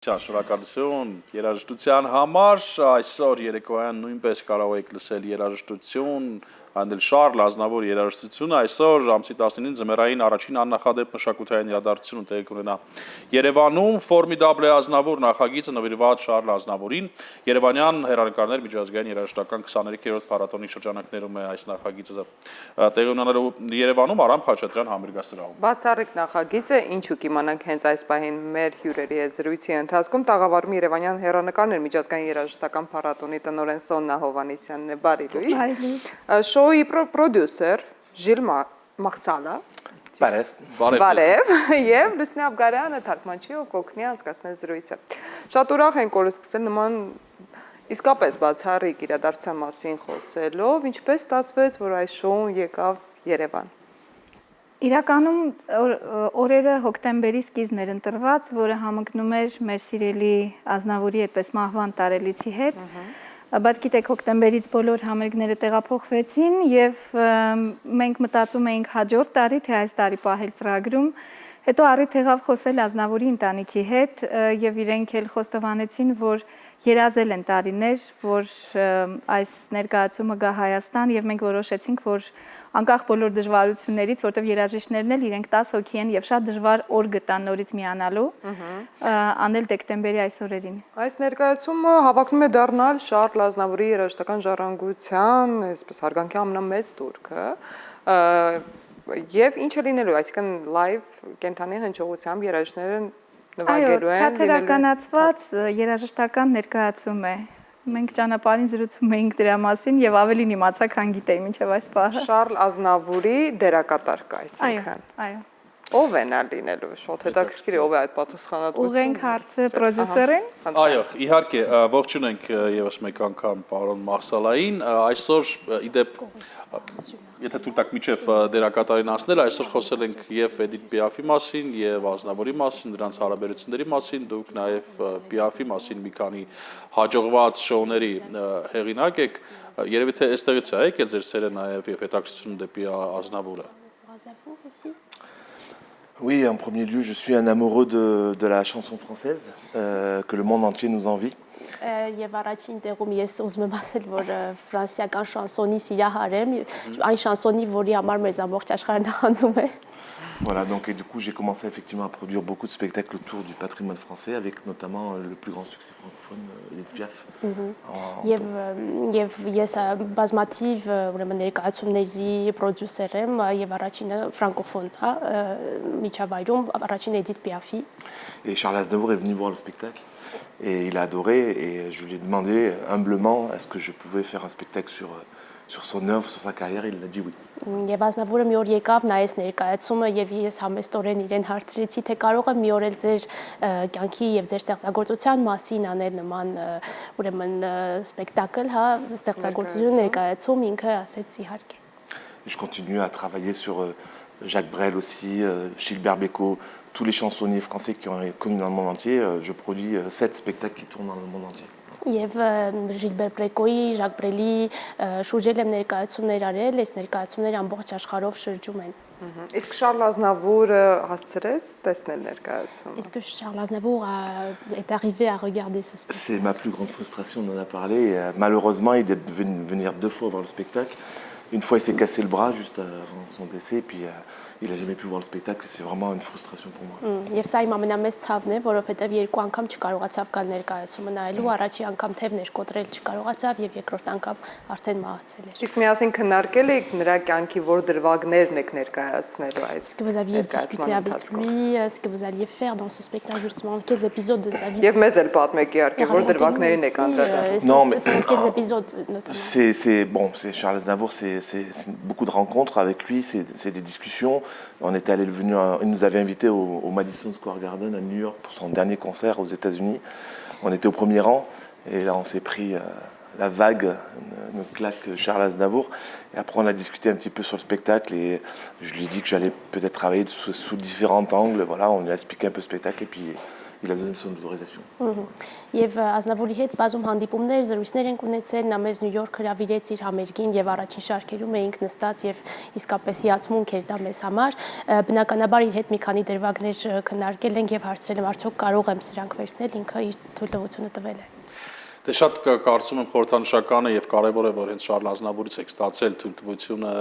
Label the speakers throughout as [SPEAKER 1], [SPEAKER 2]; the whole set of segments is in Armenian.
[SPEAKER 1] Ջան, շնորհակալություն երաժշտության համար։ Այսօր երեկոյան նույնպես կարող եք լսել երաժշտություն, այլ Շարլ Ազնավուր երաժշտությունը այսօր ամսի 19-ին ձմեռային առաջին աննախադեպ մշակութային իրադարձությունը տեղի կունենա Երևանում ֆորմիդաբլ Ազնավուր նախագիծը նվիրված Շարլ Ազնավուրին Երևանյան հեռանկարներ միջազգային երաժշտական 23-րդ փառատոնի շրջանակներում է այս նախագիծը տեղի ունենալու Երևանում Արամ Խաչատրյան համերգասրահում
[SPEAKER 2] Բացառիկ նախագիծը ինչու կիմանանք հենց այս պահին մեր հյուրերի հետ զրույցի ընթացքում տաղավարում Երևանյան հեռանկարներ միջազգային երաժշտական փառատոնի տնօրեն Սոննա Հովհաննիսյանն է բարի լույս Շոուի պրոդյուսեր Ժիլ Մախսալա Բարև եւ Լուսնե Աբգարյանը թարգմանչի ով կօգնի անցկացնել զրույցը Շատ ուրախ ենք որ սկսել նման իսկապես բացառիկ իրադարձության մասին խոսելով ինչպես ստացվեց որ այս շոուն եկավ Երևան
[SPEAKER 3] Իրականում օրերը հոկտեմբերի սկիզբն էր ընտրված, որը համընկնում էր մեր սիրելի Ազնավուրի այդպես մահվան տարելիցի հետ, բայց գիտեք հոկտեմբերից բոլոր համերգները տեղափոխվեցին եւ մենք մտածում էինք հաջորդ տարի, թե այս տարի պահել ծրագրում, հետո առիթ եղավ խոսել Ազնավուրի ընտանիքի հետ եւ իրենք էլ խոստովանեցին, որ երազել են տարիներ, որ այս ներկայացումը գա Հայաստան եւ մենք որոշեցինք, որ անկախ բոլոր դժվարություններից, որտեղ երաժիշտներն էլ իրենք 10 հոգի են եւ շատ դժվար օր գտան նորից միանալու, անել դեկտեմբերի այս օրերին։
[SPEAKER 2] Այս ներկայացումը հավակնում է դառնալ Շարլ Ազնավուրի երաժշտական ժառանգության, այսպես հարգանքի ամենամեծ տուրքը, եւ ինչ է լինելու, այսինքն լայվ կենթանի հնչողությամբ երաժիշտները նվագելու են։
[SPEAKER 3] Այո, թատերականացված երաժշտական ներկայացում է։ Մենք ճանապարհին զրուցում էինք դրա մասին եւ ավելին իմացա, քան գիտեի մինչեւ այս պահը։
[SPEAKER 2] Շարլ Ազնավուրի դերակատար կա, այսինքն։
[SPEAKER 3] Այո։
[SPEAKER 2] Ով է նա լինելու, շատ հետաքրքիր է, ով է այդ պատասխանատվությունը։
[SPEAKER 3] Ուղենք հարցը պրոդյուսերին։
[SPEAKER 1] Այո, իհարկե, ողջունենք եւս մեկ անգամ պարոն Մախսալային, այսօր իդեպ Եթե դուք տակ միջև դերակատարին անցնել, այսօր խոսել ենք եւ Էդիթ Պիաֆի մասին, եւ Ազնավուրի մասին, նրանց հարաբերությունների մասին, դուք նաեւ Պիաֆի մասին մի քանի հաջողված շոուների հեղինակ եք, երևի թե այստեղից է եկել ձեր սերը նաեւ եւ հետաքրքրությունը դեպի Ազնավուրը։
[SPEAKER 4] Oui, en premier lieu, je suis un amoureux de la chanson française que le monde entier nous envie.
[SPEAKER 5] Եվ առաջին տեղում ես ուզում եմ ասել, որ ֆրանսիական շանսոնի սիրահար եմ, այն շանսոնի, որի համար մեզ ամբողջ աշխարհը նախանձում է։
[SPEAKER 4] Voilà, donc et du coup, j'ai commencé effectivement à produire beaucoup de spectacles autour du patrimoine français, avec notamment le plus grand succès francophone, Édith Piaf.
[SPEAKER 5] Եվ ես բազմաթիվ ուրեմն ներկայացումների պրոդյուսեր եմ եւ առաջինը ֆրանկոֆոն, հա, միջավայրում առաջին Édith Piaf-ի։
[SPEAKER 4] Et Charles Aznavour est venu voir le spectacle. Et il a adoré et je lui ai demandé humblement est-ce que je pouvais faire un spectacle sur son œuvre, sur sa carrière, il a dit oui.
[SPEAKER 5] Եվ Ազնավուրը մի օր եկավ նայեց ներկայացումը եւ ես համեստորեն իրեն հարցրեցի թե կարող եմ մի օր էլ ձեր կյանքի եւ ձեր ստեղծագործության մասին անել նման ուրեմն սպեկտակլ, հա, ստեղծագործություն ներկայացում ինքը ասեց իհարկե։
[SPEAKER 4] Je continue à travailler sur Jacques Brel aussi, Gilbert Bécaud, tous les chansonniers français qui ont connu dans le monde entier, je produis 7 spectacles qui tournent dans le monde entier.
[SPEAKER 5] Եվ Ժիլբեր Բրեկոյի, Ժակ Բրելի շուրջել եմ ներկայացումներ արել, այս ներկայացումները ամբողջ աշխարհով շրջում են։
[SPEAKER 2] Իսկ Շարլ Ազնավուրը հասցրեց տեսնել ներկայացումը։
[SPEAKER 5] Est-ce que Charles Aznavour est arrivé à regarder ce spectacle?
[SPEAKER 4] C'est ma plus grande frustration, on en a parlé. Malheureusement, il est venu venir 2 fois voir le spectacle. Une fois, il s'est cassé le bras juste avant son décès, puis il n'a jamais pu voir le spectacle. C'est vraiment une frustration pour moi.
[SPEAKER 5] Եվ սա իմ ամենամեծ ցավն է, որովհետև երկու անգամ չկարողացավ գալ ներկայացումը նայելու, առաջի անգամ թևներ կոտրել չկարողացավ եւ երկրորդ անգամ արդեն մահացել էր։
[SPEAKER 2] Իսկ միասին քննարկել եք նրա կյանքի որ դրվագներն եք ներկայացնելու այս։
[SPEAKER 5] Est-ce que vous aviez discuté avec lui? Est-ce que vous alliez faire dans ce spectacle justement quels épisodes de sa vie?
[SPEAKER 2] Եվ մեզ էլ պատմեք իհարկե որ դրվագներին եք անդրադառնում։
[SPEAKER 4] Non, mais
[SPEAKER 5] quels épisodes notamment?
[SPEAKER 4] C'est bon, c'est Charles Aznavour, c'est beaucoup de rencontres avec lui, c'est des discussions. On était allé il nous avait invités au Madison Square Garden à New York pour son dernier concert aux États-Unis. On était au premier rang et là on s'est pris la vague, une claque Charles Aznavour. Et après on a discuté un petit peu sur le spectacle et je lui ai dit que j'allais peut-être travailler sous différents angles. Voilà, on lui a expliqué un peu le spectacle et puis il a donné son autorisation.
[SPEAKER 5] Եվ Ազնավուրի հետ բազում հանդիպումներ, զրույցներ ենք ունեցել, նա մեզ Նյու Յորք հրավիրեց իր համերգին եւ առաջին շարքերում էինք նստած եւ իսկապես հիացմունք էր դա մեզ համար։ Բնականաբար իր հետ մի քանի դրվագներ քննարկել ենք եւ հարցրել եմ արդյոք կարող եմ սրանք վերցնել, ինքը իր թույլտվությունը տվել է։
[SPEAKER 1] Դե շատ կարծում եմ խորհրդանշական է եւ կարեւոր է, որ հենց Շարլ Ազնավուրից եք ստացել թույլտվությունը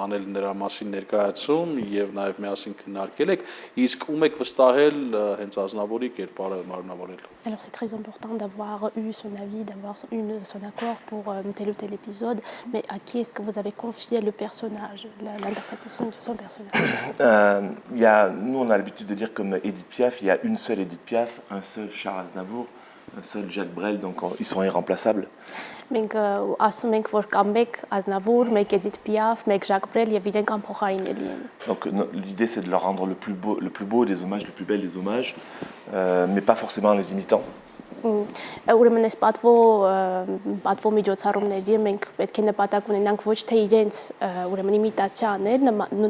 [SPEAKER 1] անել նրա մասին ներկայացում եւ նաեւ միասին քննարկել եք, իսկ ում եք վստահել հենց Ազնավուրի կերպարը մարմնավորել։
[SPEAKER 5] Alors c'est très important d'avoir eu son avis, d'avoir son accord pour tel ou tel épisode, mais à qui est-ce que vous avez confié le personnage, l'interprétation de son personnage?
[SPEAKER 4] Nous on a l'habitude de dire comme Edith Piaf, il y a une seule Edith Piaf, un seul Charles Aznavour, un seul Jacques Brel, donc ils sont irremplaçables.
[SPEAKER 5] Մենք ասում ենք, որ կա մեկ Ազնավուր, մեկ Էդիթ Պիաֆ, մեկ Ժակ Բրել եւ իրենք անփոխարինելի են։
[SPEAKER 4] Donc l'idée c'est de leur rendre le plus beau des hommages, le plus bel des hommages, mais pas forcément en les imitant.
[SPEAKER 5] Ուրեմն այս պատվո միջոցառումների մենք պետք է նպատակ ունենանք ոչ թե իրենց ուրեմն իմիտացիա անել,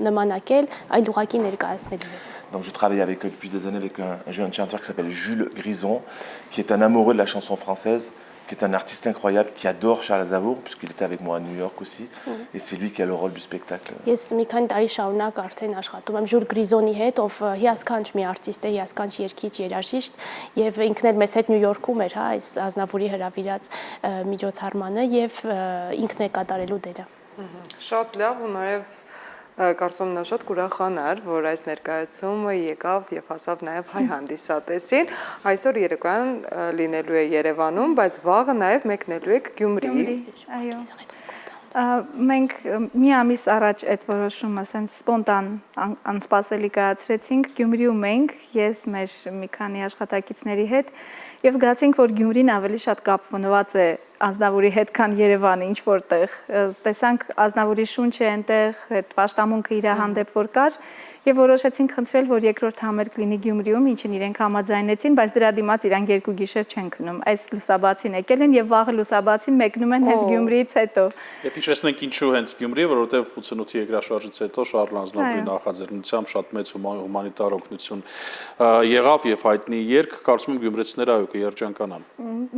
[SPEAKER 5] նմանակել, այլ ուղղակի ներկայացնել իրենց։
[SPEAKER 4] Donc je travaille avec eux depuis des années avec un jeune chanteur qui s'appelle Jules Grison, qui est un amoureux de la chanson française, qui est un artiste incroyable, qui adore Charles Aznavour, puisqu'il était avec moi à New York aussi, et c'est lui qui a le rôle du spectacle.
[SPEAKER 5] Ես մի քանի տարի շարունակ արդեն աշխատում եմ Ժուլ Գրիզոնի հետ, ով հիասքանչ մի արտիստ է, հիասքանչ երգիչ, երաժիշտ, եւ ինքն էլ մեզ հետ Նյու Յորքում էր, հա, այս Ազնավուրի հրավիրած միջոցառմանը եւ ինքն է կատարելու դերը։
[SPEAKER 2] Շատ լավ ու նաեւ կարծում նա շատ կուրախանար, որ այս ներկայացումը եկավ եւ հասավ նաեւ հայ հանդիսատեսին։ Այսօր երեկոյան լինելու է Երևանում, բայց վաղը նաեւ մեկնելու եք Գյումրի։
[SPEAKER 3] Այո։ Մենք մի ամիս առաջ այդ որոշումը ասենց սպոնտան անսպասելի կայացրեցինք Գյումրիում ենք, ես մեր մի քանի աշխատակիցների հետ եւ զգացինք, որ Գյումրին ավելի շատ կապված է Ազնավուրի հետ, քան Երևանը ինչ որտեղ։ Տեսանք Ազնավուրի շունչը այնտեղ, այդ պաշտամունքը իր հանդեպ որ կար եւ որոշեցինք խնդրել, որ երկրորդ համերգ լինի Գյումրիում, ինչին իրենք համաձայնեցին, բայց դրա դիմաց իրանք երկու գիշեր չեն քնում։ Այս լուսաբացին եկել են եւ վաղը լուսաբացին մեկնում են հենց Գյումրիից հետո։
[SPEAKER 1] Եվ հիշեցնենք ինչու հենց Գյումրի, որովհետեւ 88-ի երկրաշարժից հետո Շարլ Ազնավուրի նախաձեռնությամբ շատ մեծ հումանիտար օգնություն եղավ եւ հայտնի երկ, կարծում եմ գյումրեցիները այո կերջանկանան։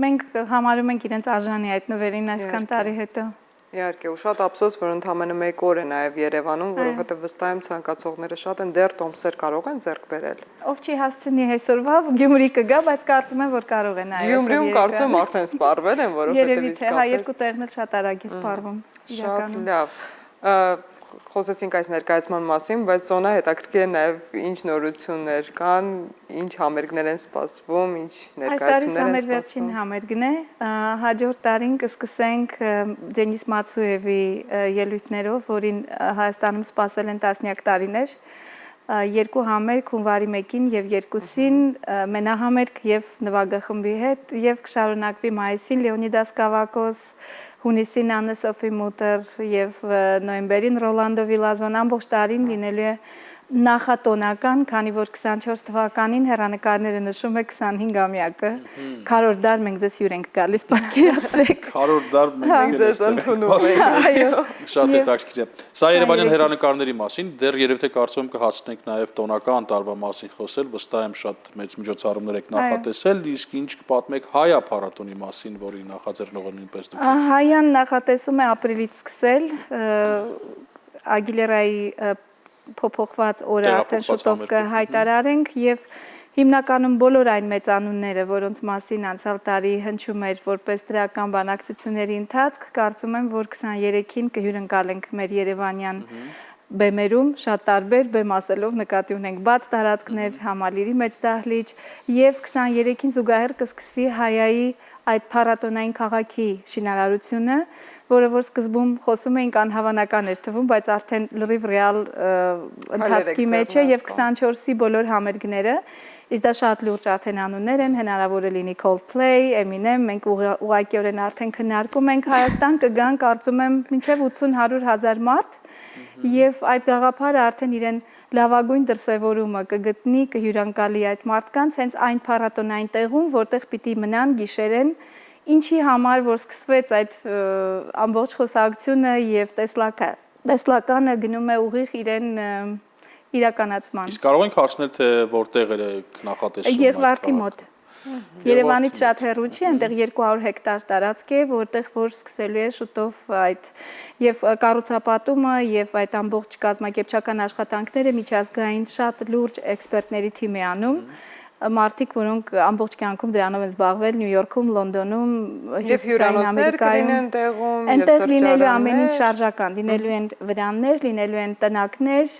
[SPEAKER 3] Մենք համարում ենք իրենց արժանի այդ նվերին այսքան տարի հետո։
[SPEAKER 2] Իհարկե, ու շատ ափսոս, որ ընդամենը 1 օր է նաև Երևանում, որովհետև վստահ եմ ցանկացողները շատ են, դեռ տոմսեր կարող են ձեռք բերել։
[SPEAKER 3] Ով չի հասցնի այսօրվա Գյումրի կգա, բայց կարծում եմ, որ կարող է նաև։
[SPEAKER 2] Գյումրիում կարծում եմ արդեն սպառվել են, որովհետև
[SPEAKER 3] երևի թե հա երկու տեղն էլ շատ արագ է սպառվում իրականում։
[SPEAKER 2] Շատ լավ։ Խոսեցինք այս ներկայացման մասին, բայց Սոնա հետաքրքիր է նաև ինչ նորություններ կան, ինչ համերգներ են սպասվում, ինչ ներկայացումներ են
[SPEAKER 3] սպասվում։ Այս տարի վերջին համերգն է, հաջորդ տարին կսկսենք Դենիս Մացուևի ելույթներով, որին Հայաստանում սպասել են տասնյակ տարիներ, երկու համերգ հունվարի 1-ին եւ 2-ին մենահամերգ եւ նվագախմբի հետ եւ կշարունակվի մայիսին Լեոնիդաս Կավակոս, հունիսին Աննե Սոֆի Մուտեր եւ նոյեմբերին Ռոլանդո Վիլազոն ամբողջ տարին լինելու է նախատոնական, քանի որ 24 թվականին հեռանկարները նշում է 25-ամյակը։ Քառորդ դար մենք ձեզ հյուր ենք գալիս, պատկերացրեք։
[SPEAKER 1] Քառորդ դար մենք
[SPEAKER 2] ձեզ ընդունում ենք։
[SPEAKER 3] Այո։
[SPEAKER 1] Շատ հետաքրքիր է։ Սա երևանյան հեռանկարների մասին, դեռ երևի թե կարծում եմ կհասցնենք նաև տոնական տարվա մասին խոսել, վստահ եմ շատ մեծ միջոցառումներ եք նախատեսել, իսկ ինչ կպատմեք Հայա փառատոնի մասին, որի նախաձեռնողը նույնպես դուք եք։
[SPEAKER 3] Հայան նախատեսում է ապրիլից սկսել Ագիլերայի փոփոխված օրը արդեն շուտով կհայտարարենք եւ հիմնականում բոլոր այն մեծանունները, որոնց մասին անցյալ տարի հնչում էր որպես դրական բանակցությունների ընթացք, կարծում եմ, որ 23-ին կհյուրընկալենք մեր Երևանյան բեմերում, շատ տարբեր բեմ ասելով նկատի ունենք բաց տարածքներ, Համալիրի մեծ դահլիճ եւ 23-ին զուգահեռ կսկսվի Հայայի այդ փառատոնային քաղաքի շինարարությունը, որը որ սկզբում խոսում էինք անհավանական էր թվում, բայց արդեն լրիվ ռեալ ընթացքի մեջ է եւ 24-ի բոլոր համերգները, իսկ դա շատ լուրջ արդեն անուններ են, հնարավոր է լինի Coldplay, Eminem, մենք ուղղակիորեն արդեն քննարկում ենք Հայաստան կգան, կարծում եմ մինչեւ 80-100 հազար մարդ եւ այդ գաղափարը արդեն իրեն լավագույն դրսևորումը կգտնի, կհյուրընկալի այդ մարդկանց հենց այն փառատոնային տեղում, որտեղ պիտի մնան գիշերեն, ինչի համար որ սկսվեց այդ ամբողջ խոսակցությունը եւ տեսլականը գնում է ուղիղ իրեն իրականացման։
[SPEAKER 1] Իսկ կարող ենք հարցնել, թե որտեղ է նախատեսվում։
[SPEAKER 3] Եղվարդի մոտ։ Երևանից շատ հեռու չի, այնտեղ 200 հեկտար տարածք է, որտեղ որ սկսելու է շուտով այդ եւ կառուցապատումը եւ այդ ամբողջ կազմակերպչական աշխատանքները միջազգային շատ լուրջ էքսպերտների թիմ է անում։ Մարդիկ, որոնք ամբողջ կյանքում դրանով են զբաղվել Նյու Յորքում, Լոնդոնում, Հյուսիսային Ամերիկայում, այնտեղ լինելու ամեն ինչ շարժական, լինելու են վրաններ, լինելու են տնակներ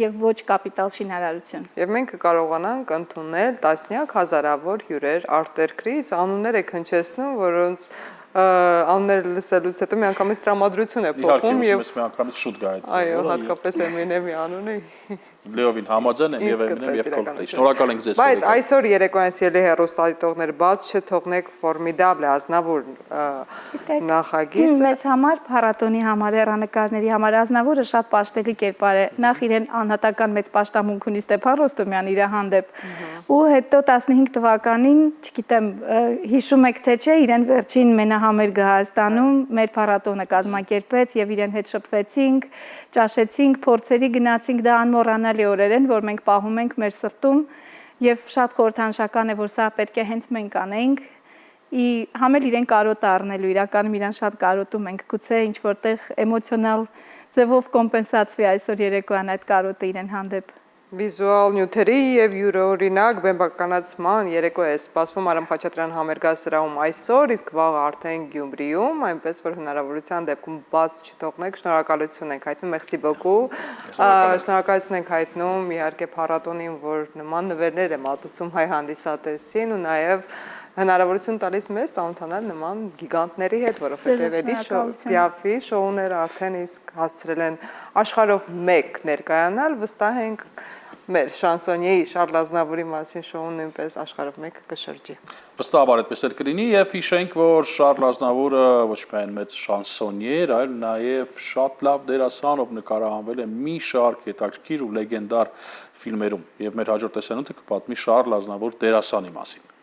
[SPEAKER 3] եւ ոչ կապիտալ շինարարություն։
[SPEAKER 2] Եվ մենք կարողանանք ընդունել տասնյակ հազարավոր հյուրեր արտերկրից, անուններ եք հնչեցնում, որոնց անունները լսելուց հետո միանգամից տրամադրություն է փոխում եւ
[SPEAKER 1] միանգամից շուտ գա այդ։
[SPEAKER 2] Այո, հատկապես Էմինեմի անունը
[SPEAKER 1] Լեովին համաձայն եմ եւ Էմինեմ եւ Coldplay։ Շնորհակալ ենք ձեզ։
[SPEAKER 2] Բայց այսօր երեկոյան սիրելի հեռուստադիտողներ, բաց չթողնեք ֆորմիդաբլ ազնավուր նախագիծը։
[SPEAKER 3] Մեզ համար փառատոնի համար, հեռանկարների համար ազնավուրը շատ պաշտելի կերպար է։ Նախ իրեն անհատական մեծ պաշտամունք ունի Ստեփան Ռոստոմյան իր հանդեպ։ Ու հետո 15 թվականին, չգիտեմ, հիշում եք թե չէ, իրեն վերջին մենահամերգը Հայաստանում մեր փառատոնը կազմակերպեց եւ իրեն հետ շփվեցինք, ճաշեցինք, փորձերի գնացինք, դա անմոռանալի օրեր են, որ մենք պահում ենք մեր սրտում եւ շատ խորհրդանշական է, որ սա պետք է հենց մենք անենք։ Համել իրեն կարոտ առնելու, իրականում իրան շատ կարոտում ենք, գուցե ինչ որտեղ էմոցիոնալ ձևով կոմպենսացվի այսօր երեկոյան այդ կարոտը իրեն հանդեպ։
[SPEAKER 2] Վիզուալ նյութերի եւ յուրօրինակ բեմբականացման երեկո է սպասվում Արամ Խաչատրյան համերգասրահում այսօր, իսկ վաղը արդեն Գյումրիում, այնպես որ հնարավորության դեպքում բաց չթողնեք, շնորհակալություն ենք հայտնում, merci beaucoup, շնորհակալություն ենք հայտնում իհարկե փառատոնին, որ նման նվերներ է մատուցում հայ հանդիսատեսին ու նաեւ հնարավորություն տալիս մեզ ծանոթանալ նման գիգանտների հետ, որովհետև Էդի շոուները արդեն իսկ հասցրել են աշխարհով մեկ ներկայանալ, վստահ ենք մեր շանսոնիեի Շարլ Ազնավուրի մասին շոուն նույնպես աշխարհով մեկ կշրջի։
[SPEAKER 1] Վստահաբար այդպես էլ կլինի եւ հիշենք, որ Շարլ Ազնավուրը ոչ միայն մեծ շանսոնիեր, այլ նաեւ շատ լավ դերասան, ով նկարահանվել է մի շարք հետաքրքիր ու լեգենդար ֆիլմերում եւ մեր հաջորդ տեսանյութը կպատմի Շարլ Ազնավուր դերասանի մասին։